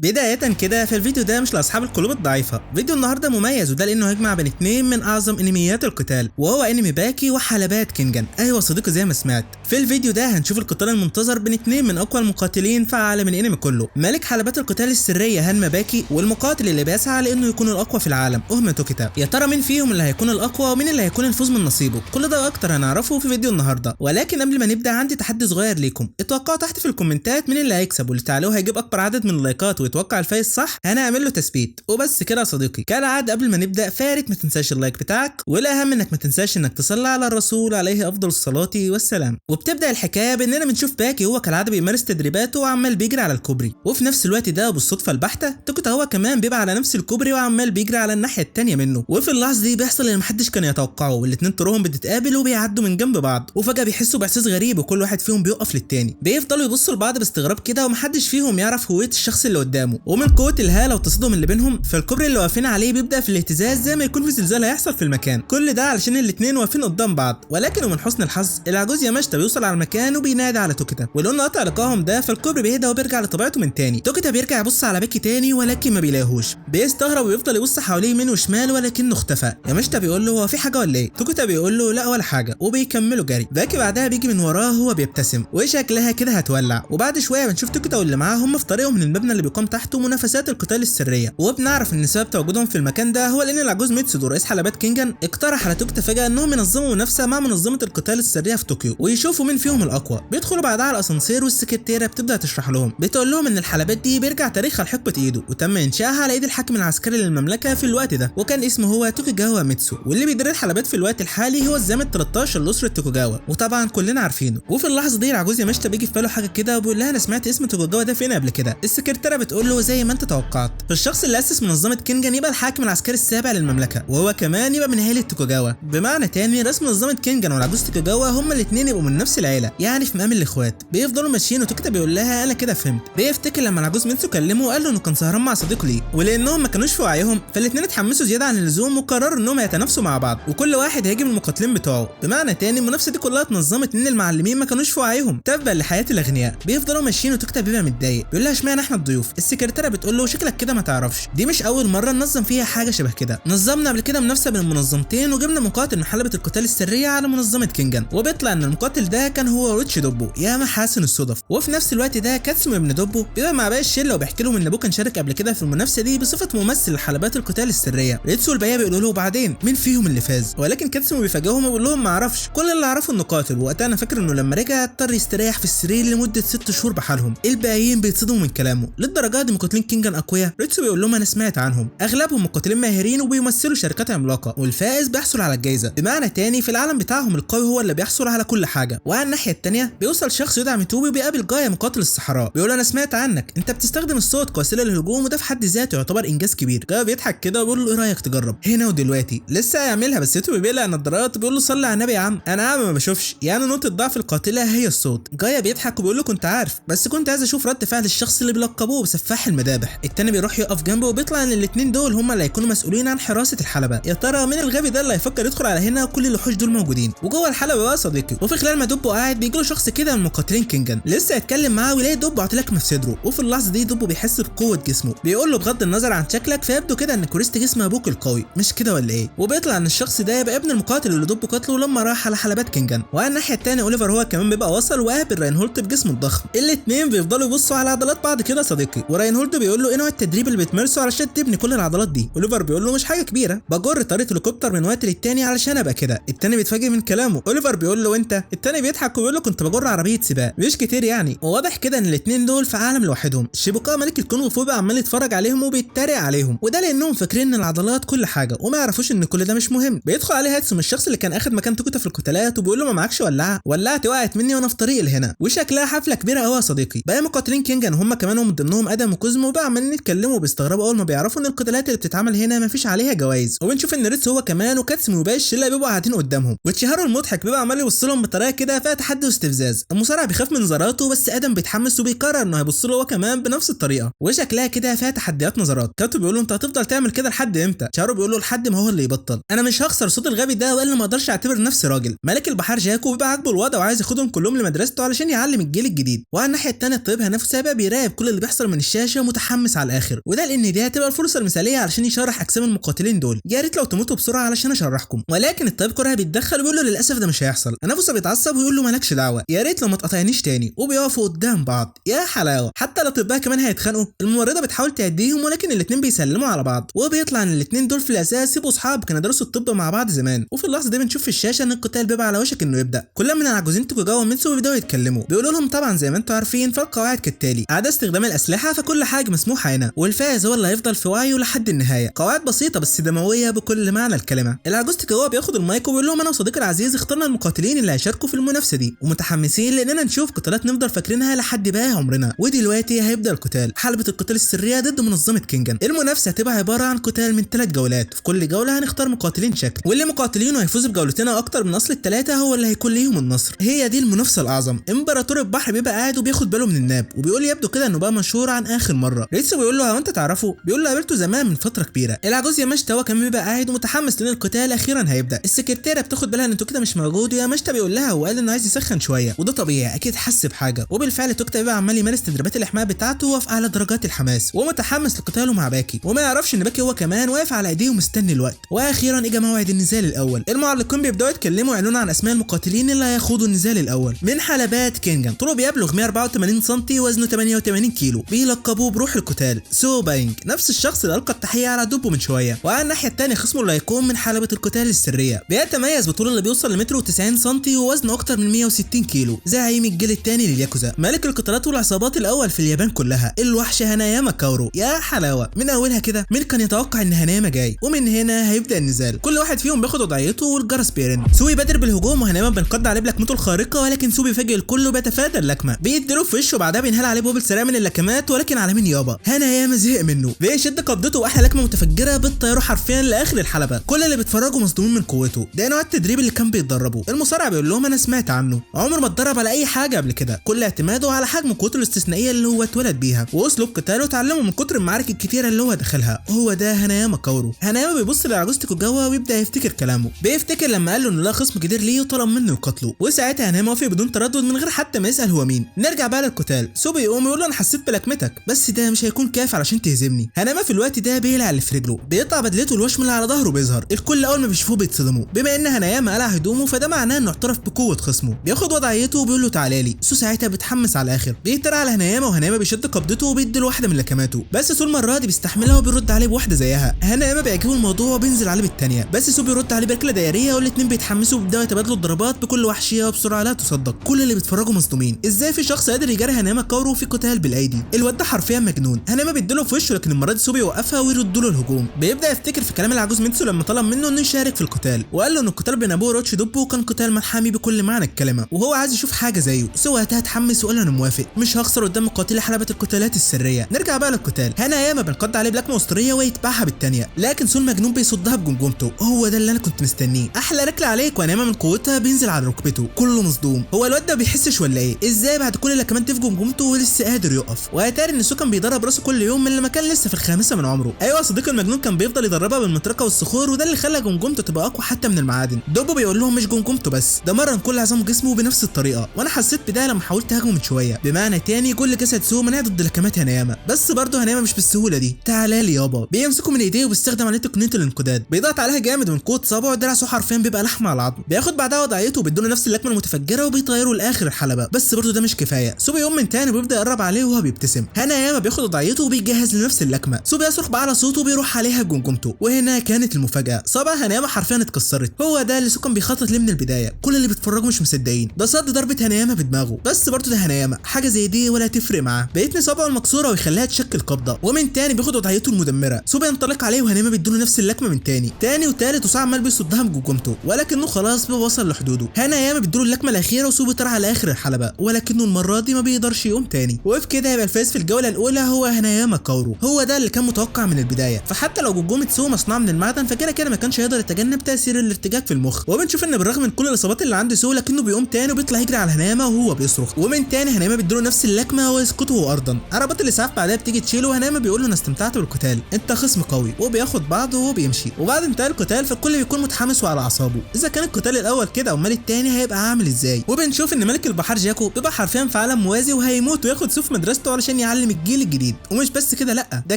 بداية كده في الفيديو ده مش لأصحاب القلوب الضعيفة، فيديو النهارده مميز وده لأنه هيجمع بين اتنين من أعظم أنميات القتال وهو أنمي باكي وحلبات كينجان. أيوة صديقي زي ما سمعت، في الفيديو ده هنشوف القتال المنتظر بين اتنين من أقوى المقاتلين في عالم الأنمي كله، ملك حلبات القتال السرية هانما باكي والمقاتل اللي بيسعى لأنه يكون الأقوى في العالم أوهما توكيتا. يا ترى مين فيهم اللي هيكون الأقوى ومين اللي هيكون الفوز من نصيبه؟ كل ده وأكتر هنعرفه في فيديو النهارده، ولكن قبل ما نبدأ عندي تحدي صغير ليكم، اتوقعوا تحت في الكومنتات مين اللي هيكسب واللي تعالوا هيجيب أكبر عدد من اللايكات ويتوقع الفايز صح هنعمل له تثبيت. وبس كده يا صديقي، كالعاده قبل ما نبدا فارت ما تنساش اللايك بتاعك، والاهم انك ما تنساش انك تصلي على الرسول عليه افضل الصلاه والسلام. وبتبدا الحكايه باننا بنشوف باكي هو كالعاده بيمارس تدريباته وعمال بيجري على الكوبري، وفي نفس الوقت ده بالصدفه البحته توكيتا هو كمان بيبقى على نفس الكوبري وعمال بيجري على الناحيه الثانيه منه. وفي اللحظه دي بيحصل اللي محدش كان يتوقعه، والاتنين طرقهم بتتقابل وبيعدوا من جنب بعض، وفجاه بيحسوا باحساس غريب وكل واحد فيهم بيقف للتاني، بيفضلوا يبصوا لبعض باستغراب كده ومحدش فيهم يعرف هويه الشخص اللي قدامه. ومن قوه الهاله والتصادم اللي بينهم فالكوبري اللي واقفين عليه بيبدا في الاهتزاز زي ما يكون في زلزال هيحصل في المكان. كل ده علشان الاتنين واقفين قدام بعض، ولكن ومن حسن الحظ العجوز ياماشتا بيوصل على المكان وبينادي على توكيتا، ولأن قطع لقاهم ده فالكوبري بيهدى وبيرجع لطبيعته من تاني. توكيتا بيرجع يبص على باكي تاني ولكن ما بيلاقيهوش، بيستغرب ويفضل يبص حواليه يمين وشمال ولكنه اختفى. ياماشتا بيقول له هو في حاجه ولا ايه؟ توكيتا بيقول له لا ولا حاجه، وبيكملوا جري. باكي بعدها بيجي من وراه هو بيبتسم وشكلها كده هتولع. وبعد شويه بنشوف توكيتا واللي معاه هم في طريقهم من المبنى اللي بيقام تحته منافسات القتال السريه، وبنعرف ان سبب تواجدهم في المكان ده هو لان العجوز ميتسودو رئيس حلبات كينجان اقترح على توكيتا فجاه انهم ينظموا منافسه مع منظمه القتال السريه في طوكيو ويشوفوا مين فيهم الاقوى. بيدخلوا بعدها على الاسانسير والسكرتيره بتبدا تشرح لهم، بتقول لهم ان الحلبات دي بيرجع تاريخها لحقبه ايدو وتم انشائها على ايد الحاكم العسكري للمملكه في الوقت ده، وكان اسمه هو توكيجاوا ميتسو، واللي بيدير الحلبات في الوقت الحالي هو الزعيم ال13 لاسره توكوجاوا، وطبعا كلنا عارفينه. وفي اللحظه دي العجوز ياماشتا بيجي في باله حاجه كده وبيقول لها انا سمعت اسم توكوجاوا ده فين قبل كده. السكرتيره بتقول له زي ما انت توقعت، فالشخص اللي اسس منظمه كينجان يبقى الحاكم العسكري السابع للمملكه، وهو كمان يبقى من عيله توكوجاوا. بمعنى تاني رسم منظمه كينجان والعجوز توكوجاوا هما الاثنين يبقوا من نفس العيله، يعني في مقام الاخوات. بيفضلوا ماشيين وتوكيتا بيقول لها انا كده فهمت. بيفتكر لما العجوز ميتسو كلمه وقال له انه كان سهران مع صديقه ليه، ولانهم ما كانوش في وعيهم فالاثنين اتحمسوا زياده عن اللزوم وقرروا انهم يتنافسوا مع بعض وكل واحد هيجي من المقاتلين بتوعه. بمعنى تاني المنافسه دي كلها اتنظمت ان المعلمين ما كانوش في وعيهم تبا لحياه الاغنياء. بيفضلوا ماشيين وتوكيتا بيبقى متضايق، بيقول لها اشمعنى احنا الضيوف؟ السكرتيره بتقول له شكلك كده ما تعرفش، دي مش اول مره ننظم فيها حاجه شبه كده، نظمنا قبل كده منافسه بين المنظمتين وجبنا مقاتل من حلبة القتال السريه على منظمه كينجان، وبيطلع ان المقاتل ده كان هو روتشي دوبو. يا محاسن الصدف. وفي نفس الوقت ده كاتسومي ابن دوبو بيبقى مع باقي الشله وبيحكي لهم ان ابوه كان شارك قبل كده في المنافسه دي بصفه ممثل لحلبات القتال السريه. ريتسو والباقي بيقولوا له بعدين مين فيهم اللي فاز، ولكن كاتسومي بيفاجئهم ويقول لهم ما اعرفش، كل اللي اعرفه انه قاتل، وقتها انا فاكر انه لما رجع اضطر يستريح في السرير لمده 6 شهور بحالهم. الباقيين بيتصدموا من كلامه، للدرجه دي مقاتلين كينجان اقوياء؟ ريتسو بيقول لهم انا سمعت عنهم، اغلبهم مقاتلين ماهرين وبيمثلوا شركات عملاقه، والفائز بيحصل على الجائزه. بمعنى تاني في العالم بتاعهم القوي هو اللي بيحصل على كل حاجه. وعلى الناحيه الثانيه بيوصل شخص يدعم توبي وبيقابل جايا مقاتل الصحراء، بيقول انا سمعت عنك انت بتستخدم الصوت كوسيله للهجوم وده في حد ذاته يعتبر انجاز كبير. جايا بيضحك كده وبيقول له ايه رايك تجرب هنا ودلوقتي؟ لسه هيعملها بس توبي بيقلع النضارات وبيقول له صلي على النبي يا عم، انا عم ما بشوفش، يعني نقطه ضعف القاتله هي الصوت. جايا بيضحك وبيقول له كنت عارف بس كنت عايز اشوف رد فعل الشخص اللي بيلقبوه بسفاح المذابح. التاني بيروح يقف جنبه وبيطلع ان الاثنين دول هم اللي هيكونوا مسؤولين عن حراسه الحلبه. يا ترى مين الغبي ده اللي هيفكر يدخل على هنا وكل الوحوش دول موجودين؟ وجوه الحلبه بقى صديقي، وفي خلال ما دوبو قاعد بيجي له شخص كده من مقاتلين كينجان لسه هيتكلم معاه ويلاقي دوبو عطلك في صدره، وفي اللحظه دي دوبو بيحس بقوه جسمه، بيقول له بغض النظر عن شكلك فيبدو كده ان كوريست جسم ابوك القوي، مش كده ولا ايه؟ وبيطلع ان الشخص ده يبقى ابن المقاتل اللي دوبو قتله لما راح على حلبات كينجان. وعلى الناحيه الثانيه اوليفر هو كمان بيبقى وصل وقابل راينهولد بجسمه الضخم. الاثنين بيفضلوا يبصوا على عضلات بعض كده صديقي، وراينهولد بيقول له ايه نوع التدريب اللي بتمارسه علشان تبني كل العضلات دي؟ اوليفر بيقول له مش حاجه كبيره، بجر طريقه هليكوبتر من وقت للتاني علشان ابقى كده. التاني بيتفاجئ من كلامه، اوليفر بيقول له انت؟ التاني بيضحك وبيقول له كنت بجر عربيه سباق، مش كتير يعني. وواضح كده ان الاثنين دول في عالم لوحدهم. شيبوكا ملك الكونغ فو بقى عمال يتفرج عليهم وبيتريق عليهم، وده لانهم فاكرين ان العضلات كل حاجه وما يعرفوش ان كل ده مش مهم. بيدخل عليه هاتسوم الشخص اللي كان اخد مكان توكيتا في القتالات وبيقول له ما معكش ولاعه؟ ولعتي وقعت مني وانا في طريقي لهنا. وشكلها حفله كبيره قوي يا صديقي. بقى مقاتلين كينجان هم كمان ومن ضمنهم ادم وكوزمو بقى عمالين يتكلموا وبيستغربوا اول ما بيعرفوا ان القتالات اللي بتتعمل هنا مفيش عليها جوائز. وبنشوف ان ريتسو هو كمان وكاتسومي وباقي الشله بيبقوا قاعدين قدامهم، وتشيهارو المضحك بيبقى عمال يبص لهم بطريقه كده فيها تحدي واستفزاز. المصارع بيخاف من نظراته بس ادم بيتحمس وبيقرر انه هيبص له هو كمان بنفس الطريقه، وشكلها كده فيها تحديات نظرات. كاتو بيقول له انت هتفضل تعمل كده لحد امتى؟ تشيهارو بيقول له لحد ما هو اللي يبطل. انا مش هخسر صوت الغبي ده والا ما اقدرش اعتبر نفسي راجل. ملك البحار جاكو بيبقى عاجبه الوضع وعايز ياخدهم كلهم لمدرسته علشان يعلم الجيل الجديد. وعلى الناحيه الثانيه الطبيب هنفسه بقى بيراقب كل اللي بيحصل من الشاشه متحمس على الاخر، وده لان دي هتبقى الفرصه المثاليه علشان يشرح اجسام المقاتلين دول. يا ريت لو تموتوا بسرعه علشان اشرحكم. ولكن الطيب كورها بيتدخل وبيقول له للاسف ده مش هيحصل. انافوسا بيتعصب ويقول له مالكش دعوه، يا ريت لو ما تقاطعنيش تاني، وبيقفوا قدام بعض. يا حلاوه، حتى الاطباء كمان هيتخانقوا. الممرضه بتحاول تهديهم ولكن الاثنين بيسلموا على بعض، وبيطلع ان الاثنين دول في الاساس يبقوا اصحاب كانوا درسوا الطب مع بعض زمان. وفي اللحظه دي بنشوف في الشاشه ان القتال بيبقى على وشك انه يبدا. كل من العجوزين توكوجاوا وميتسو بيبداوا يتكلموا، بيقولوا لهم طبعا زي ما انتم عارفين فالقواعد كالتالي: عدا استخدام الاسلحه فكل حاجه مسموحه هنا، والفائز هو اللي هيفضل في وعيه لحد النهايه. قواعد بسيطه بس دمويه بكل معنى الكلمه. العجوز توكوجاوا بياخد المايك وبيقول لهم انا وصديقي العزيز اخترنا المقاتلين اللي هيشاركوا في المنافسه دي، ومتحمسين لاننا نشوف قتالات نفضل فاكرينها لحد باقي عمرنا. ودلوقتي هيبدا القتال، حلبة القتال السريه ضد منظمه كينجان. المنافسه هتبقى عباره عن قتال من 3 جولات، في كل جوله هنختار مقاتلين شكل، واللي مقاتلينه هيفوز بجولتين اكتر من اصل الثلاثه هو اللي هيكون ليهم النصر. هي دي المنافسه الاعظم. امبراطور البحر بيبقى قاعد وبياخد باله من الناب، وبيقول يبدو كده انه بقى مشهور عن اخر مره. ريتسو بيقول له هو انت تعرفه؟ بيقول له قابلته زمان من فتره كبيره. العجوز ياماشتا هو كمان بيبقى قاعد ومتحمس لان القتال اخيرا هيبدا. السكرتيره بتاخد بالها ان انتوا كده مش موجود، وياماشتا بيقول لها وقال انه عايز يسخن شويه، وده طبيعي اكيد حس بحاجه. وبالفعل توكتا بيبقى عمال يمارس تدريبات الاحماء بتاعته وفي اعلى درجات الحماس، ومتحمس لقتاله مع باكي، وما يعرفش ان باكي هو كمان واقف على ايديه ومستني الوقت. واخيرا اجى موعد النزال الاول. المعلقين بيبداوا يتكلموا ويعلنوا عن اسماء المقاتلين اللي هيخوضوا النزال الاول. من حلبات كينجان، طوله بيبلغ 184 سم، وزنه 88 كيلو، بيلقبوه بروح القتال سو باينج، نفس الشخص اللي القى التحيه على دوبو من شويه. وعلى الناحيه الثانيه خصمه اللي هيكون من حلبة القتال السريه، بيتميز بطوله اللي بيوصل لمتر و90 سم، ووزنه اكتر من 160 كيلو، زعيم الجيل الثاني للياكوزا، ملك القتالات والعصابات الاول في اليابان كلها، الوحش هاناياما كاورو. يا حلاوه، من اولها كده مين كان يتوقع ان هاناياما جاي؟ ومن هنا هيبدا النزال. كل واحد فيهم بياخد وضعيته والجرس بيرن. سوي بادر بالهجوم وهاناياما بينقض عليه بلكمته الخارقه، ولكن سو بيفاجئ الكل وبيتفادى اللكمه، بيديله في وشه وبعدها بينهال عليه بوبل سريع من اللكمات، ولكن على مين يابا؟ هاناياما زهق منه، بيشد قبضته واحلى لكمه متفجره بتطيره حرفيا لاخر الحلبه. كل اللي بيتفرجوا مصدومين من قوته. ده نوع التدريب اللي كان بيتدربه. المصارع بيقول لهم انا سمعت عنه، عمره ما اتدرب على اي حاجه قبل كده، كل اعتماده على حجم قوته الاستثنائيه اللي هو اتولد بيها، واسلوب قتاله اتعلمه من كتر المعارك الكتيره اللي هو دخلها. هو ده هاناياما كاورو. هاناياما بيبص لعجوز توكوجاوا ويبدا يفتكر كلامه، بيفتكر لما قال له انه لا خصم كتير ليه وطلب منه يقاتله، وساعتها هاناياما وافق بدون تردد من غير حتى ما يسال هو مين. نرجع بقى للقتال. سو بيقوم يقول له انا حسيت بلكمتك، بس ده مش هيكون كافي علشان تهزمني. هاناياما في الوقت ده بيقلع اللي في رجله، بيقطع بدلته الوشم اللي على ظهره بيظهر. الكل اول ما بيشوفوه بيتصدموا، بما ان هاناياما قلع هدومه فده معناه انه اعترف بقوه خصمه. بياخد وضعيته وبيقول له تعالى لي. سو ساعتها بيتحمس على الاخر، بيتريق على هاناياما، وهاناياما بيشد قبضته وبيديله واحده من لكماته، بس سو المره دي بيستحملها وبيرد عليه بواحده زيها. هاناياما بيعجبه الموضوع وبينزل عليه بالثانيه، بس سو بيرد عليه بركله دائريه، والاثنين بيتحمسوا وبيبداوا يتبادلوا الضربات بكل وحشيه وبسرعه لا تصدق. كل اللي بيتفرجوا مصدومين، ازاي في شخص قادر يجاري هاناياما كاورو في قتال بالايدي؟ الواد ده حرفيا مجنون. هاناياما بيديله في وشه، لكن المره دي سو بيوقفها ويرد له الهجوم. بيبدا يفتكر في كلام العجوز ميتسو لما طلب منه انه يشارك في القتال، وقال له ان القتال بين ابوه وروتشي دوبو كان قتال ملحمي بكل معنى الكلمه، وهو عايز يشوف حاجه زيه. سو وقتها اتحمس وقال له انا موافق، مش هخسر قدام مقاتلي حلبة القتالات السريه. نرجع بقى للقتال. هاناياما بنقض عليه بلكمه اسطوريه ويتبعها بالثانيه، لكن سو المجنون بيصدها بجمجمته. هو ده اللي انا كنت مستنيه، احلى ركله عليك. وهاناياما من قوتها بينزل على ركبته، كله مصدوم. هو الواد ده بيحسش ولا ايه؟ ازاي بعد كل اللي كمان في جمجمته ولسه قادر يقف؟ واتاري ان سو كان بيدرب راسه كل يوم من لما كان لسه في الخامسه من عمره. ايوه صديق المجنون كان بيفضل يدربها بالمطرقه والصخور، وده اللي خلى جمجمته تبقى اقوى حتى من المعادن. دوبو بيقول لهم مش جمجمته بس، ده مرن كل عظام جسمه بنفس الطريقه، وانا حسيت بده لما حاولت اهاجمه من شويه. بمعنى تاني كل جسد سو مناع ضد لكمات هاناياما، بس برضه هاناياما مش بالسهوله دي. تعالى لي يابا. بيمسكه من ايديه وبيستخدم عليه تقنيه الانقضاض، بيضغط عليها جامد من قوه صابعه، دراع سو حرفيا بيبقى لحمه على العظم. بياخد بعدها وضعيته وبيدوله نفس اللكمه المتفجره وبيطيره لاخر الحلبه، بس برضه ده مش كفايه. سو بيقوم من تاني وبيبدا يقرب عليه وهو بيبتسم. هاناياما بياخد وضعيته وبيجهز لنفس اللكمه. سو بيصرخ باعلى صوته وبيروح عليها بجمجمته، وهنا كانت المفاجاه. صابع هاناياما حرفيا اتكسرت. هو ده اللي سو كان بيخطط ليه من البدايه. كل اللي بيتفرجوا مش مصدقين، ده صد ضربه هاناياما بدماغه، بس برضه ده هاناياما حاجه زي دي ولا تفرق معاه، بيتني صابعه المكسوره ويخليها تشكل قبضه. ومن تاني بياخد وضعيته المدمره. سو بينطلق عليه وهانايما بيدوله نفس اللكمه من تاني وتالت، وصاع عمال بيصدها بجمجمته، ولكنه خلاص بيوصل لحدوده. هانايما بيدوله اللكمه الاخيره، وسو بيطلع على اخر الحلبه، ولكنه المره دي ما بيقدرش يقوم تاني. وفي كده يبقى الفايز في الجوله الاولى هو هاناياما كاورو. هو ده اللي كان متوقع من البدايه، فحتى لو جمجمه سو مصنوعه من المعدن فكده كده ما كانش هيقدر يتجنب تاثير الارتجاج في المخ. وبنشوف ان بالرغم من كل الاصابات اللي عند سو لكنه بيقوم تاني وبيطلع يجري على هانايما وهو بيصرخ. ومن تاني هانايما بيديله نفس اللكمه ويسقطه ارضا. عربات الاسعاف بعدها بتيجي تشيله، هانايما بيقول له انا استمتعت بالقتال، انت خصم قوي، وبياخد بعضه وهو بيمشي. وبعد انتهاء القتال فالكل بيكون متحمس وعلى اعصابه. اذا كان القتال الاول كده امال التاني هيبقى عامل ازاي؟ وبنشوف ان ملك البحار جاكو بيبقى حرفيا في عالم موازي وهيموت وياخد سو في مدرسته علشان معلم الجيل الجديد. ومش بس كده لا، ده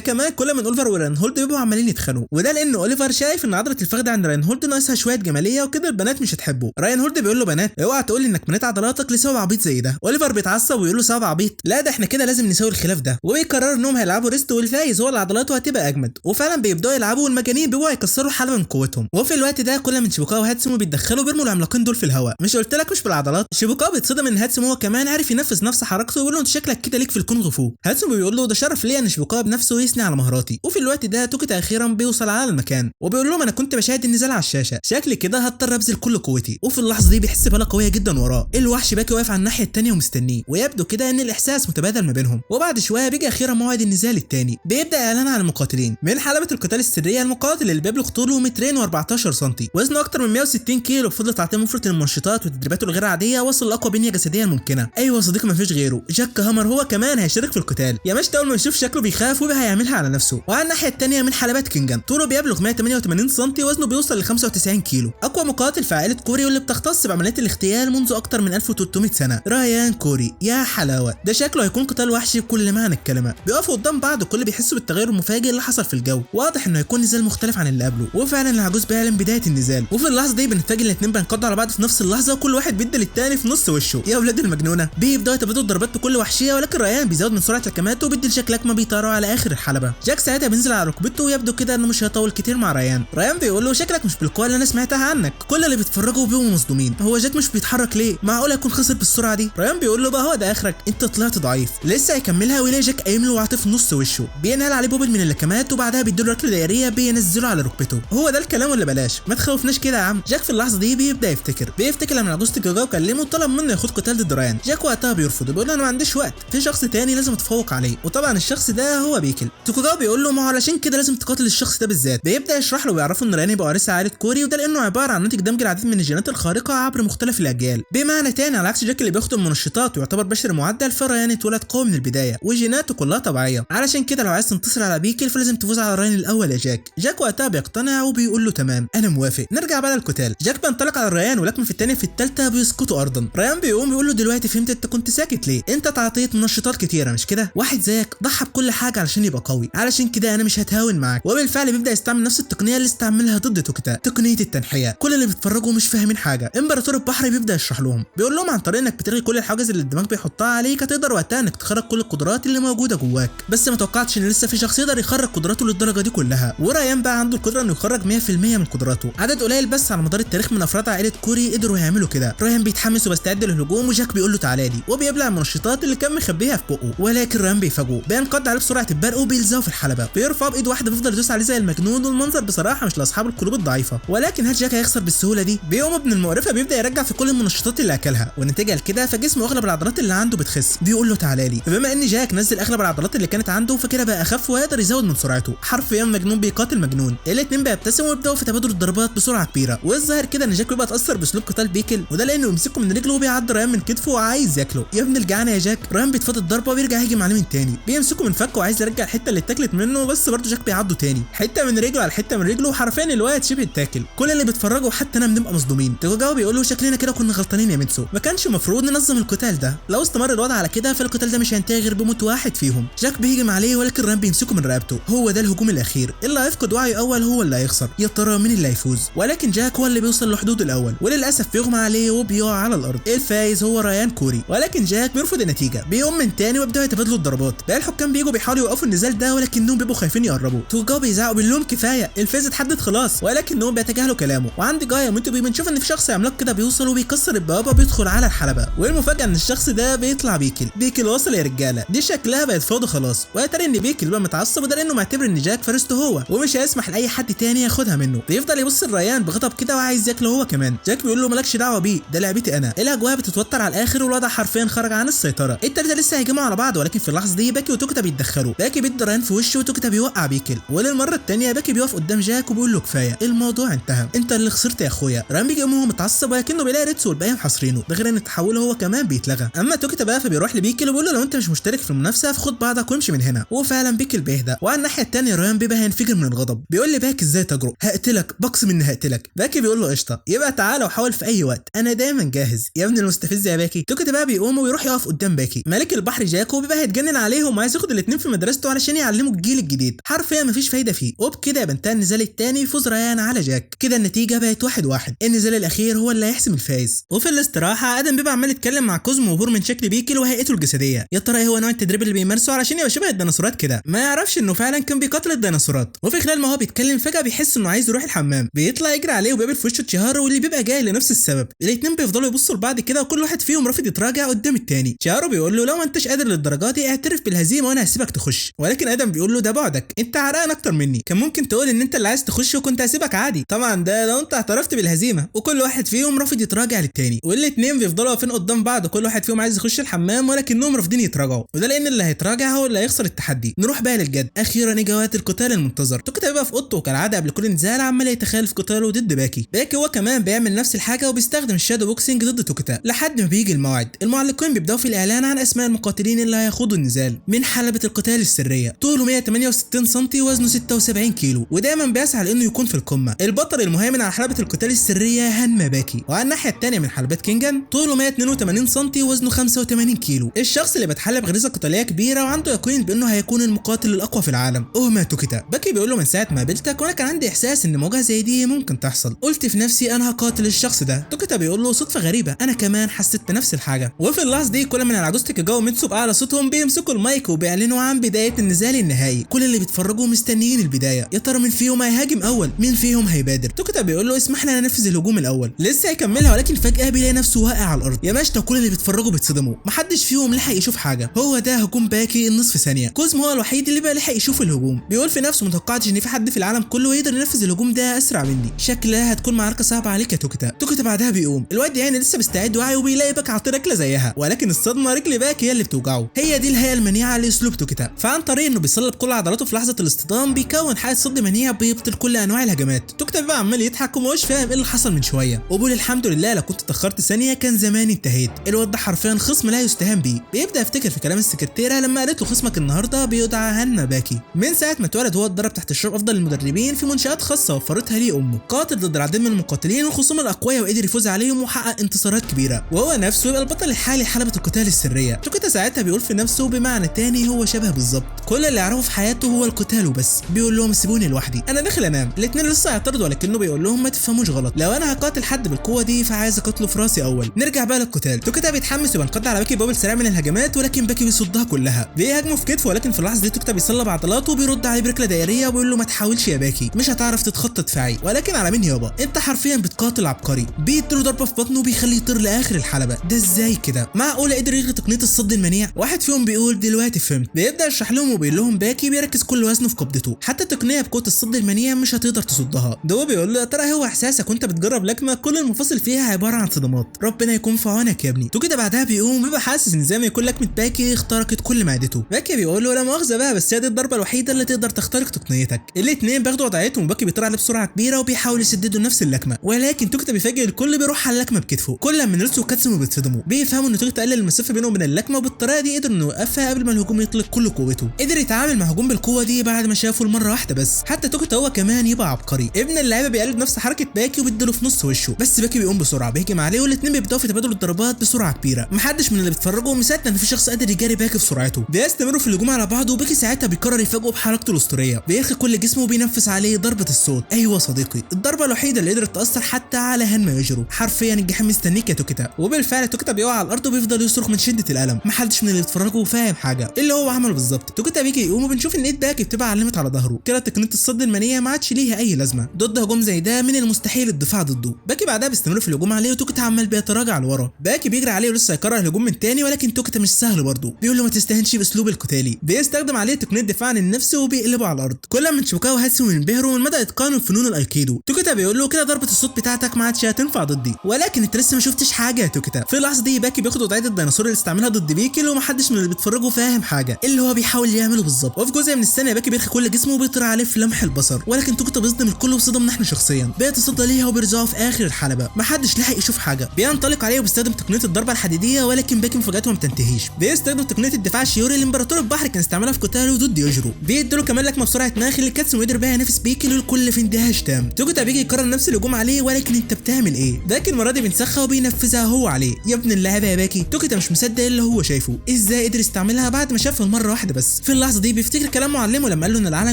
كمان كل من اوليفر وراينهولد بيبقوا عمالين يتخانقوا، وده لان اوليفر شايف ان عضله الفخذ عند راينهولد ناقصها شويه جماليه وكده البنات مش هتحبه. راينهولد بيقول له بنات؟ اوعى تقول لي انك بنيت عضلاتك لسبب عبيط زي ده. اوليفر بيتعصب ويقول له سبب عبيط؟ لا ده احنا كده لازم نساوي الخلاف ده. وبيقرروا انهم هيلعبوا ريست والفايز هو اللي عضلاته هتبقى اجمد. وفعلا بيبداوا يلعبوا والمجانين بيبقوا يكسروا حلبة من قوتهم. وفي الوقت ده كل من شيبوكا وهاتسومو بيتدخلوا بيرموا العملاقين دول في الهواء. مش قلت لك مش بالعضلات؟ شيبوكا بيتصدم ان هاتسومو هو كمان عارف ينفذ نفس حركته ويقول له انت شكلك كده ليك في الكونغ فو. هاتسومو بيقول له ده شرف ليا ان شيبوكا بنفسه يثني على مهاراتي. وفي الوقت ده توكيتا اخيرا بيوصل على المكان وبيقول لهم انا كنت بشاهد النزال على الشاشه، شكلي كده هضطر ابذل كل قوتي. وفي اللحظه دي بيحس بآلة قويه جدا وراه. الوحش باكي واقف على الناحيه الثانيه ومستنيه، ويبدو كده ان الاحساس متبادل ما بينهم. وبعد شويه بيجي اخيرا موعد النزال الثاني. بيبدا اعلان عن المقاتلين. من حلبة القتال السريه المقاتل اللي بيبلغ طوله 214 سم، وزنه اكتر من 160 كيلو، بفضل تعطيه مفرط المنشطات وتدريباته الغير عاديه وصل لاقوى بنيه جسديه ممكنه. ايوه صديقي مفيش غيره، جاك هامر هو كمان هيشارك في القتال. يا مشت اول ما يشوف شكله بيخاف وبقى هيعملها على نفسه. وعلى الناحيه الثانيه من حلبات كينجان طوله بيبلغ 188 سم، وزنه بيوصل ل 95 كيلو، اقوى مقاتل في عائله كوري واللي بتختص بعمليات الاغتيال منذ اكتر من 1300 سنه، رايان كوري. يا حلاوه، ده شكله هيكون قتال وحشي بكل معنى الكلمه. بيقفوا قدام بعض وكل بيحسوا بالتغير المفاجئ اللي حصل في الجو. واضح انه هيكون نزال مختلف عن اللي قبله. وفعلا العجوز بيعلن بدايه النزال. وفي اللحظه دي بنتفاجئ الاثنين بينقضوا على بعض في نفس اللحظه وكل واحد بيدي للتاني في نص وشه. يا اولاد المجنونه، بيبداوا يتبادلوا الضربات بكل وحشيه، ولكن رايان بيزود من سرعه لكماته وبيدي لجاك لكمه بيطيروا على اخر الحلبه. جاك ساعتها بينزل على ركبته ويبدو كده انه مش هيطول كتير مع رايان. رايان بيقول له شكلك مش بالقوه اللي انا سمعتها عنك. كل اللي بيتفرجوا بيبقوا مصدومين، هو جاك مش بيتحرك ليه؟ معقول يكون خسر بالسرعه دي؟ رايان بيقول له بقى هو ده اخرك، انت طلعت ضعيف. لسه هيكملها ويلاقي جاك قايم له وعاطف في نص وشه، بينهال عليه بوبل من اللكمات وبعدها بيديله ركله دائريه بينزله على ركبته. هو ده الكلام ولا بلاش؟ ما تخوفناش كده يا عم. جاك في اللحظه دي بيبدا بيفتكر لما عجوزة الجوجاو كلمه وطلب منه ياخد قتال ضد رايان. جاك وقتها بيرفض وبيقول له انا ما عنديش وقت، في شخص تاني لازم اتفوق عليه، وطبعا الشخص ده هو بيكل. توكوجاوا بيقول له ما هو علشان كده لازم تقاتل الشخص ده بالذات. بيبدا يشرح له ويعرفه ان رايان يبقى وارث عائله كوري، وده لانه عباره عن ناتج دمج العديد من الجينات الخارقه عبر مختلف الاجيال. بمعنى تاني على عكس جاك اللي بياخد المنشطات ويعتبر بشري معدل، فرايان اتولد قوي من البدايه وجيناته كلها طبيعيه. علشان كده لو عايز تنتصر على بيكل فلازم تفوز على رايان الاول يا جاك. جاك وقتها بيقتنع وبيقول له تمام انا موافق. نرجع بقى للقتال. جاك بينطلق على رايان ولكن في الثانيه في الثالثه بيسقطوا ارضا. رايان بيقوم يقول له دلوقتي فهمت انت كنت ساكت ليه؟ انت تعطيت منشطات كتيره مش كده؟ واحد زيك ضحى بكل حاجه علشان يبقى قوي، علشان كده انا مش هتهاون معاك. وبالفعل بيبدا يستعمل نفس التقنيه اللي استعملها ضد توكيتا، تقنيه التنحيه. كل اللي بيتفرجوا مش فاهمين حاجه. امبراطور البحر بيبدا يشرح لهم، بيقول لهم عن طريق انك بتلغي كل الحواجز اللي الدماغ بيحطها عليك هتقدر وقتها انك تخرج كل القدرات اللي موجوده جواك. بس ما توقعتش ان لسه في شخص يقدر يخرج قدراته للدرجه دي كلها. ورايان بقى عنده القدره انه يخرج 100% من قدراته. عدد قليل بس على مدار التاريخ من افراد عائله كوري قدروا يعملوا كده. رايان بيتحمس وبيستعد للهجوم وجاك بيقول له تعالى لي، وبيبلع المنشطات اللي كان مخبيها في بقه. ولكن رايان بيفاجئه، بينقض عليه بسرعه البرق وبيلزقه في الحلبه. بيرفع بايد واحده بيفضل يدوس عليه زي المجنون، والمنظر بصراحه مش لاصحاب القلوب الضعيفه. ولكن هل جاك هيخسر بالسهوله دي؟ بيقوم ابن المقرفه بيبدا يرجع في كل المنشطات اللي اكلها، ونتيجه لكده فجسمه اغلب العضلات اللي عنده بتخس. بيقول له تعالى لي، فبما ان جاك نزل اغلب العضلات اللي كانت عنده فكده بقى اخف ويقدر يزود من سرعته. حرفيا مجنون بيقاتل مجنون. الاثنين بيبتسموا ويبداوا في تبادل الضربات بسرعه كبيره. والظاهر كده ان جاك بيبقى اتاثر باسلوب قتال بيكل، وده لانه يمسكه من رجله وبيعض رايان من كتفه وعايز ياكله. يا ابن الجعانه يا جاك. رايان بيتفادى الضربه وبيرجع يهجم عليه من تاني، بيمسكه من فكه وعايز يرجع الحته اللي اتاكلت منه، بس برضه جاك بيعضه تاني، حته من رجله على حته من رجله، وحرفيا الواد شبه اتاكل. كل اللي بيتفرجوا حتى انا بنبقى مصدومين. توكوجاوا بيقول له شكلنا كده كنا غلطانين يا ميتسو، ما كانش المفروض ننظم القتال ده. لو استمر الوضع على كده فالقتال ده مش هينتهي غير بموت واحد فيهم. جاك بيهجم عليه ولكن رايان بيمسكه من رقبته. هو ده الهجوم الاخير، اللي هيفقد وعيه اول هو اللي هيخسر. يا ترى مين اللي هيفوز؟ ولكن جاك هو اللي بيوصل لحدود الاول، وللاسف بيغمى عليه وبيقع على الارض. الفايز هو رايان كوري، ولكن جاك بيرفض النتيجه. بيقوم من تاني ويبداوا يتبادلوا الضربات. بقى الحكام بييجوا بيحاولوا يوقفوا النزال ده ولكنهم بيبقوا خايفين يقربوا. توكوجاوا بيزعقوا بيقول لهم كفايه، الفايز اتحدد خلاص، ولكنهم بيتجاهلوا كلامه. وعند جايا منتبه بنشوف ان في شخص عملاق كده بيوصل وبيكسر البوابه وبيدخل على الحلبه. والمفاجاه ان الشخص ده بيطلع بيكل وصل يا رجاله. دي شكلها بقت فوضى خلاص. ويترى ان بيكل بقى متعصب، وده لانه معتبر ان جاك فرسته هو ومش هيسمح لاي حد تاني ياخدها منه. بيفضل يبص لريان بغضب كده وعايز ياكله هو كمان. جاك بيقول له مالكش دعوه بيه، ده لعبتي انا. الاجواء بتتوتر على الاخر والوضع حرفيا خرج عن السيطره. التلاته لسه هيجمعوا على بعض، ولكن في اللحظه دي باكي وتوكيتا بيتدخلوا. باكي بيدي ريان في وشه وتوكيتا بيوقع بيكل. وللمره الثانيه باكي بيقف قدام جاك وبيقول له كفايه، الموضوع انتهى، انت اللي خسرت يا اخويا. ريان بيجي هو متعصب ولكنه بيلاقي ريتسو والباقيين حاصرينه، ده غير ان التحول هو كمان بيتلغى. اما توكيتا بقى فبيروح لبيكل وبيقول له لو انت مش مشترك في المنافسه فخد بعضك وامشي من هنا. وفعلا بيكل بيهدى. وعلى الناحيه الثانيه ريان بيبقى هينفجر من الغضب. بيقول لي باكي ازاي تجرؤ؟ هقتلك، بقسم اني هقتلك. باكي بيقول له قشطه، يبقى تعالى وحاول في اي وقت، انا دايما جاهز. يا ابن المستفز يا باكي. توكيتا بقى بيقوم ويروح يقف قدام باكي. ملك البحر جاكو بيبقى اتجنن عليهم وعايز ياخد الاثنين في مدرسته علشان يعلموا الجيل الجديد، حرفيا مفيش فايده فيه. وبكده بنتهي النزال الثاني يفوز ريان على جاك. كده النتيجه بقت 1-1. النزال الاخير هو اللي هيحسم الفايز. وفي الاستراحه ادم بيبقى عمال يتكلم مع كوزمو وبور من شكل بيكل وهيئته الجسديه. يا ترى ايه هو نوع التدريب اللي بيمارسه علشان يبقى شبه الديناصورات كده؟ ما يعرفش انه فعلا كان بيقاتل الديناصورات. وفي خلال ما هو بيتكلم فجاه بيحس انه عايز يروح الحمام، بيطلع يجري عليه وبيقابل في وشه تشيهارو واللي بيبقى جاي لنفس السبب. الاثنين بيفضلوا يبصوا لبعض كده وكل واحد فيهم رافض يتراجع قدام الثاني. تشيهارو بيقول له لو ما انتش قادر للدرجه دي اعترف بالهزيمه وانا هسيبك تخش. ولكن ادم بيقول له ده بعدك، انت عرقان اكتر مني، كان ممكن تقول ان انت اللي عايز تخش وكنت هسيبك عادي. طبعا ده لو انت اعترفت بالهزيمه. وكل واحد فيهم رافض يتراجع للتاني، والاثنين بيفضلوا واقفين قدام بعض كل واحد فيهم عايز يخش الحمام ولكنهم رافضين يتراجعوا، وده لان اللي هيتراجع هو اللي هيخسر التحدي. نروح بقى للجد. اخيرا اجى وقت القتال المنتظر. توكتا بيبقى في اوضته وكالعاده قبل كل نزال عمال يتخيل في قتاله ضد باكي. باكي هو كمان بيعمل نفس الحاجه وبيستخدم الشادو بوكسنج ضد توكتا لحد ما بيجي الموعد. المعلقين بيبداوا في الاعلان عن اسماء المقاتلين اللي هيخوضوا النزال من حلبة القتال السرية. طوله 168 سم وزنه 76 كيلو، ودايما بيسعى لانه يكون في القمه. البطل المهيمن على حلبة القتال السرية هانما باكي. وعلى الناحيه الثانيه من حلبات كينجان طوله 182 سم وزنه 85 كيلو. الشخص اللي بيتحلى بغريزه قتاليه كبيره وعنده يقين بانه هيكون المقاتل الاقوى في العالم هو توكتا. باكي بيقول له من ساعه ما قابلتك وانا كان عندي احساس ان مواجهه زي دي ممكن تحصل، قلت في نفسي انا هقاتل الشخص ده. توكتا بيقول له صدفه غريبه، انا كمان حسيت بنفس الحاجه. وفي اللحظه دي كل من العجوز تاكاجاوا وميتسو باعلى صوتهم بيمسكوا المايك وبيعلنوا عن بدايه النزال النهائي. كل اللي بيتفرجوا مستنيين البدايه، يا ترى مين فيهم هيهاجم اول، مين فيهم هيبادر. توكتا بيقول له اسمح لنا ننفذ الهجوم الاول. لسه هيكملها ولكن فجاه بيلاقي نفسه واقع على الارض. يا ماشتا وكل اللي بيتفرجوا بيتصدموا، محدش فيهم لحق يشوف حاجه. هو ده هجوم باكي النصف ثانيه. كوزمو هو الوحيد اللي بقى لحق يشوف الهجوم. بيقول في نفسه متوقعتش ان في حد في العالم كله يقدر ينفذ الهجوم ده اسرع مني، شكلها هتكون معركه صعبه عليك يا توكتا. توكتا بعدها بيقوم، الواد يعني لسه بيستعد وعي وبيلاقي باكي عاطي ركله زيها، ولكن الصدمه رجل باكي هي اللي بتوجعه. هي دي الهيئه المنيعه لاسلوب توكتا. فعن طريق انه بيصلب كل عضلاته في لحظه الاصطدام بيكون حائط صد منيع بيبطل كل انواع الهجمات. توكتا بقى عمال يضحك ومش فاهم ايه اللي حصل من شويه، وبيقول الحمد لله لو كنت اتاخرت ثانيه كان زماني انتهيت. الواد ده حرفيا خصم لا يستهان بيه. بيبدا يفتكر في كلام السكرتيره لما قالت له خصمك النهارده بيدعى هانما باكي. من ساعه ما اتولد هو اتدرب تحت اشراف افضل المدربين في منشات خاصه وفرتها ليه امه. قاتل ضد العديد من المقاتلين والخصوم الاقوياء وقدر يفوز عليهم وحقق انتصارات كبيره، وهو نفسه يبقى البطل الحالي لحلبة القتال السريه. توكتا ساعتها بيقول في نفسه بمعنى تاني هو شبه بالظبط، كل اللي يعرفه في حياته هو القتال وبس. بيقول لهم سيبوني لوحدي انا داخل انام. الاثنين لسه هيعترضوا ولكنه بيقول لهم ما تفهموش غلط، لو انا هقاتل حد بالقوه دي فعايز اقتله في راسي اول. نرجع بقى للقتال. توكتا بيتحمس وبينقض على باكي بابل سريع من الهجمات ولكن باكي بيصدها كلها. بيهاجمه في كتفه ولكن في اللحظه دي توكتا بيصلب عضلاته وبيرد عليه بركله دائريه وبيقول له ما تحاولش يا باكي، مش هتعرف تتخطى دفاعي. ولكن على مين يابا، انت حرفيا بتقاتل عبقري. بيديله ضربه في بطنه وبيخليه يطير لاخر الحلبه. ده ازاي كده؟ معقوله قدر يلغي تقنيه الصد المنيع؟ واحد فيهم بيقول دلوقتي فهمت. بيبدا يشرح لهم وبيقول لهم باكي بيركز كل وزنه في قبضته، حتى التقنيه بقوه الصد المنيع مش هتقدر تصدها. ده بيقول له يا ترى هو احساسك وانت بتجرب لكمه كل المفاصل فيها عباره عن صدمات، ربنا يكون في عونك يا ابني. توكتا بعدها بيقوم بيبقى حاسس ان زي ما يكون لكمه باكي اخترقت كل معدته. باكي بيقول له لا مؤاخذه بقى بس هي دي الضربه الوحيده اللي تقدر تخترق تقنيتك. الاثنين بياخدوا وضعيتهم وباكي بيطير عليه بسرعه كبيره وبيحاول يسددوا نفس اللكمه، ولكن توكتا بيفاجئ الكل بيروح على اللكمه بكتفه. كل ما نيرسو وكاتسومو بيتصدموا بيفهموا ان توكتا قلل المسافه بينهم وبين اللكمه، وبالطريقه دي قدر انه يوقفها قبل ما الهجوم يطلق كل قوته. قدر يتعامل مع هجوم بالقوه دي بعد ما شافه المره واحده بس. حتى توكتا هو كمان يبقى عبقري. ابن اللعيبه بيقلد نفس حركه باكي وبيديله في نص وشه، بس باكي بيقوم بسرعه بيهجم عليه والاثنين بيبداوا في تبادل الضربات بسرعه كبيره. محدش من اللي بيتفرجوا مصدق ان في شخص قادر يجاري باكي في سرعته. بيستمروا في الهجوم على بعض وباكي ساعتها بيقرر يفاجئه بحركته الاسطوريه، بيرخي كل جسمه وبينفذ عليه ضربه الصوت. ايوه صديقي، الضربه الوحيده اللي قدرت تاثر حتى على هانما يجرو. حرفيا الجحيم مستنيك يا توكتا. وبالفعل توكتا بيقع على الارض وبيفضل يصرخ من شده الالم. محدش من اللي بيتفرجوا فاهم حاجه اللي هو عمله بالظبط. توكتا بيجي يقوم وبنشوف ان ايد باكي بتبقى علمت على ظهره كده. تقنيه الصد المنيه ما عادش ليها اي لازمه. ضد هجوم زي ده من المستحيل الدفاع ضده. باكي بعدها بيستمر في الهجوم عليه وتوكتا عمال بيتراجع لورا. باكي بيجري عليه ولسه هيكرر الهجوم من تاني ولكن توكتا مش سهل برضه. بيقول له ما تستهنش باسلوب القتالي. بيستخدم عليه تقنيه دفاع عن النفس وبيقلبه على الارض. كل ما تشوكاوا وهاتسو ينبهروا من مدى اتقانه في فنون الايكيدو. توكتا بيقول له كده ضربه الصوت بتاعتك ما عادش هتنفع ضدي، ولكن انت لسه ما شفتش حاجه يا توكتا. في اللحظه دي باكي بياخد وضعيه الديناصور اللي استعملها ضد بيكل ومحدش من اللي بيتفرجوا فاهم حاجه اللي هو بيحاول يعمله بالظبط. وفي جزء من الثانيه باكي بيرخي كل جسمه وبيطير عليه في لمح البصر، ولكن توكتا بيصدم الكل وصدمنا احنا شخصيا. بيتصدى ليها وبيرزعه في اخر الحلبه. محدش لحق يشوف حاجه. بينطلق عليه وبيستخدم تقنيه الضربه الحديديه ولكن باكي مفاجاته ما بتنتهيش. بيستخدم تقنيه الدفاع الشيوري اللي امبراطور البحر كان استعملها في قتاله ضد يوجرو. بيديله كمان لكمه بسرعه ناخل اللي كاتسومو قدر بيها ينافس بيكل والكل في اندهاش تام. توكتا بيجي يكرر نفس الهجوم عليه ولكن انت بتعمل ايه؟ باكي المره دي بينسخها وبينفذها هو عليه. يا ابن اللعيبه يا باكي. توكتا مش مصدق اللي هو شايفه. ازاي قدر قادر يستعملها بعد ما شافها مره واحده بس. في اللحظه دي بيفتكر كلام معلمه لما قال له ان العالم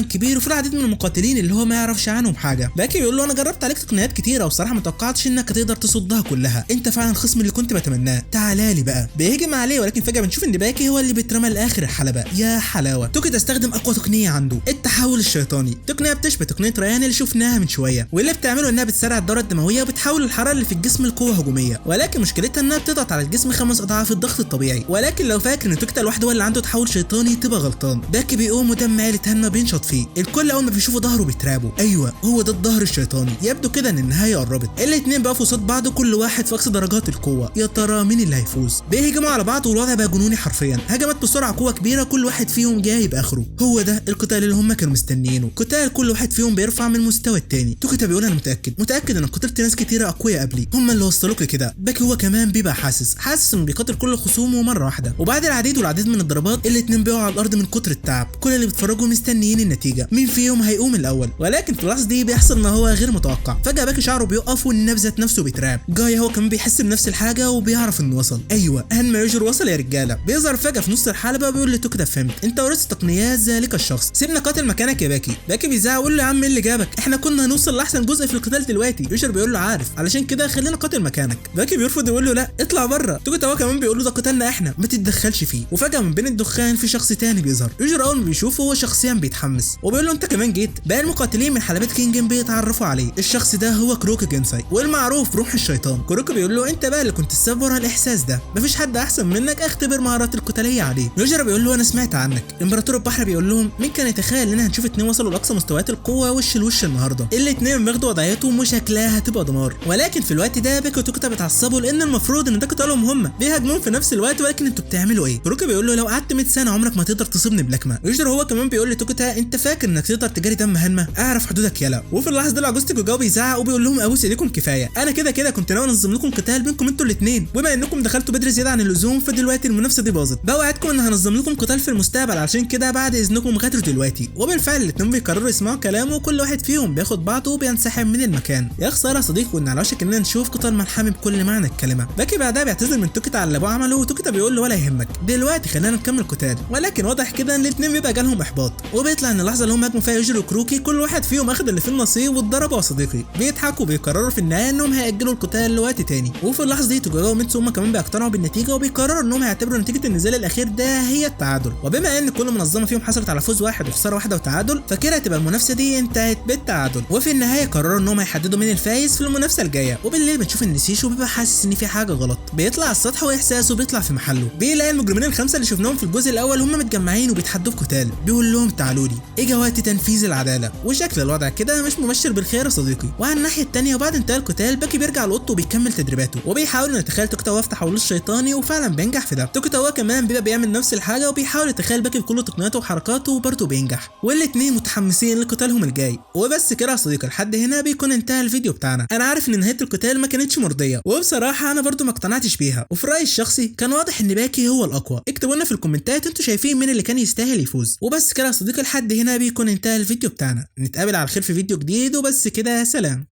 كبير وفي العديد من المقاتلين اللي هو ما يعرفش عنهم حاجه. باكي بيقول له انا جربت عليك تقنيات كتيره وبصراحه ما توقعتش انك هتقدر تصدها كلها، انت فعلا الخصم اللي كنت بتمناه، تعالى لي بقى. بيهجم عليه ولكن فجاه بنشوف ان باكي هو اللي بيترمى لاخر الحلبه. يا حلاوه، توكي تستخدم اقوى تقنيه عنده، التحول الشيطاني. تقنيه بتشبه تقنيه ريان اللي شفناها من شويه، واللي بتعمله انها بتسرع الدوره الدمويه وبتحول الحراره اللي في الجسم لقوه هجوميه، ولكن مشكلتها انها بتضغط على الجسم 5 اضعاف الضغط الطبيعي. ولكن لو فاكر ان توكي لوحده هو اللي عنده تحول شيطاني تبقى غلطان. باكي بيقوم ودم عيلة هانما بينشط فيه، الكل اول ما بيشوفوا ظهره بيترعبوا. ايوه هو ده الظهر الشيطاني. يبدو كده ان النهايه قربت، الاتنين بقوا قصاد بعض كل واحد في اقصى درجات القوه. يا ترى مين اللي هيفوز؟ بيهجموا على بعض والوضع بقى جنوني حرفيا، هجمات بسرعه قوه كبيره كل واحد فيهم جايب اخره. هو ده القتال اللي هم كانوا مستنيينه، قتال كل واحد فيهم بيرفع من مستوى التاني. توكيتا بيقول انا متاكد ان قتلت ناس كتيره اقوياء قبلي، هم اللي وصلوك لكده. باكي هو كمان بيبقى حاسس انه بيقاتل كل خصومه مره واحده، وبعد العديد من الضربات الاتنين بيقعوا على الارض من كتر التعب. كل اللي بيتفرجوا مستنيين النتيجه، مين فيهم هيقوم الاول. ولكن في اللحظه دي بيحصل ما هو غير متوقع، فجاه باكي شعره بيقف والنبذ ذات نفسه بيترعب. جايا هو كمان بيحس بنفس الحاجه وبيعرف انه وصل. ايوه هانما يوجر وصل يا رجاله. بيظهر فجاه في نص الحلبه وبيقول لتوكيتا فهمت، انت ورثت تقنيات ذلك الشخص، سيبنا قاتل مكانك يا باكي. باكي بيزعق ويقول له يا عم ايه اللي جابك، احنا كنا هنوصل لاحسن جزء في القتال دلوقتي. يوجر بيقول له عارف، علشان كده خلينا قاتل مكانك. باكي بيرفض يقول له لا اطلع بره. توكيتا هو كمان بيقول له ده قتالنا احنا، ما تتدخلش فيه. وفجاه من بين الدخان في شخص تاني بيظهر. يوجر اول ما بيشوفه هو شخصيا بيتحمس وبيقول له انت كمان جيت. باقي المقاتلين من حلبات كينجن بيتعرفوا عليه، الشخص ده هو كروكا جنساي والمعروف بروح الشيطان. كروكا بيقول له انت بقى اللي كنت السبب ورا الاحساس ده، مفيش حد احسن منك اختبر مهارات القتاليه عليه. يوجر بيقول له انا سمعت عنك. امبراطور البحر بيقول لهم مين كان يتخيل اننا هنشوف اتنين وصلوا لاقصى مستويات القوه وش لوش النهارده. الاتنين بياخدوا وضعيتهم وشكلها هتبقى دمار. ولكن في الوقت ده باكي وتوكيتا بيتعصبوا لان المفروض ان ده قتالهم هم، بيهاجمون في نفس الوقت. ولكن انتوا بتعملوا ايه؟ كروكا بيقول له لو قعدت 100 سنه عمرك ما تقدر تصيبني بلكمه. يوجر هو كمان بيقول لتوكيتا انت فاكر انك تقدر تجاري دم هانما؟ اعرف حدودك يلا. وفي اللحظه دي العجوز تيجوجاو بيزعق وبيقول لهم ابوس ايديكم كفايه، انا كده كنت ناوي انظم لكم قتال بينكم انتوا الاثنين، وبما انكم دخلتوا بدري زياده عن اللزوم فدلوقتي المنافسه دي باظت. بوعدكم ان هنظم لكم قتال في المستقبل، علشان كده بعد اذنكم غادروا دلوقتي. وبالفعل الاثنين بيقرروا يسمعوا كلامه وكل واحد فيهم بياخد بعضه وبينسحب من المكان. يا خساره صديقي كنا على وشك اننا نشوف قتال ملحمي بكل معنى الكلمه. باكي بعدها بيعتذر من توكيتا على اللي ابوه عمله، وتوكيتا بيقول له ولا يهمك دلوقتي خلينا نكمل قتال. ولكن واضح كده ان الاثنين بيبقى جالهم احباط، وبيطلع ان اللحظه اللي هم هاجموا فيها يوجر وكروكي كل واحد فيهم اخد اللي في النصيب واتضربوا يا صديقي. بيضحكوا وبيقرروا في النهايه انهم هياجلوا القتال لوقت تاني. وفي اللحظه دي توجاوا وميتسو هم كمان بيقتنعوا بالنتيجه وبيقرروا انهم هيعتبروا نتيجه النزال الاخير ده هي التعادل. وبما ان كل منظمه فيهم حصلت على فوز واحد وخساره واحده وتعادل، فكده هتبقى المنافسه دي انتهت بالتعادل. وفي النهايه قرروا انهم هيحددوا مين الفايز في المنافسه الجايه. وبالليل بنشوف ان سيشو بيبقى حاسس ان في حاجه غلط، بيطلع على السطح واحساسه بيطلع في محله. بيلاقي المجرمين الخمسه اللي شفناهم في الجزء الاول هم متجمعين وبيتحدوا في قتال. بيقول لهم تعالوا لي اجا وقت تنفيذ العداله. وشكل الوضع كده مش مبشر بالخير يا صديقي. وعلى الناحيه الثانيه وبعد انتهاء القتال باكي بيرجع لاوضته وبيكمل تدريباته، وبيحاول انه يتخيل توكيتا هو في تحوله الشيطاني وفعلا بينجح في ده. توكيتا هو كمان بيبقى بيعمل نفس الحاجه وبيحاول يتخيل باكي بكل تقنياته وحركاته وبرضه بينجح، والاثنين متحمسين لقتالهم الجاي. وبس كده يا صديقي لحد هنا بيكون انتهى الفيديو بتاعنا. انا عارف ان نهايه القتال ما كانتش مرضيه، وبصراحه انا برضه ما اقتنعتش بيها، وفي رايي الشخصي كان واضح ان باكي هو الاقوى. اكتبوا لنا في الكومنتات انتوا شايفين مين اللي كان يستاهل يفوز. وبس كده يا صديقي لحد هنا بيكون انتهى الفيديو بتاعنا. نتقابل على خير في فيديو جديد، وبس كده سلام.